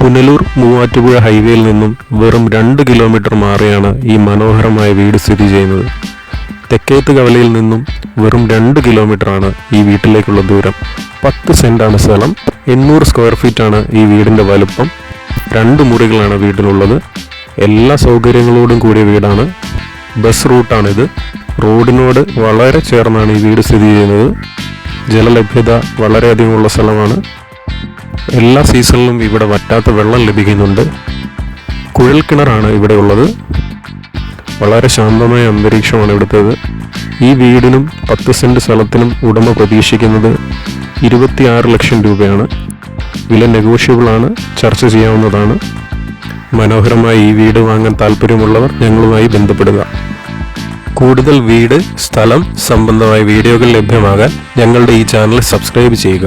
പുനലൂർ മൂവാറ്റുപുഴ ഹൈവേയിൽ നിന്നും വെറും 2 കിലോമീറ്റർ മാറിയാണ് ഈ മനോഹരമായ വീട് സ്ഥിതി ചെയ്യുന്നത്. തെക്കേത്ത് കവലയിൽ നിന്നും വെറും 2 കിലോമീറ്ററാണ് ഈ വീട്ടിലേക്കുള്ള ദൂരം. 10 സെന്റാണ് സ്ഥലം. 800 സ്ക്വയർ ഫീറ്റാണ് ഈ വീടിൻ്റെ വലുപ്പം. 2 മുറികളാണ് വീട്ടിലുള്ളത്. എല്ലാ സൗകര്യങ്ങളോടും കൂടിയ വീടാണ്. ബസ് റൂട്ടാണിത്. റോഡിനോട് വളരെ ചേർന്നാണ് ഈ വീട് സ്ഥിതി ചെയ്യുന്നത്. ജലലഭ്യത വളരെയധികമുള്ള സ്ഥലമാണ്. എല്ലാ സീസണിലും ഇവിടെ വറ്റാത്ത വെള്ളം ലഭിക്കുന്നുണ്ട്. കുഴൽക്കിണറാണ് ഇവിടെ ഉള്ളത്. വളരെ ശാന്തമായ അന്തരീക്ഷമാണ് ഇവിടുത്തേത്. ഈ വീടിനും 10 സെന്റ് സ്ഥലത്തിനും ഉടമ പ്രതീക്ഷിക്കുന്നത് 26 ലക്ഷം രൂപയാണ്. വില നെഗോഷ്യബിളാണ്, ചർച്ച ചെയ്യാവുന്നതാണ്. മനോഹരമായ ഈ വീട് വാങ്ങാൻ താല്പര്യമുള്ളവർ ഞങ്ങളുമായി ബന്ധപ്പെടുക. കൂടുതൽ വീട്, സ്ഥലം സംബന്ധമായ വീഡിയോകൾ ലഭ്യമാകാൻ ഞങ്ങളുടെ ഈ ചാനൽ സബ്സ്ക്രൈബ് ചെയ്യുക.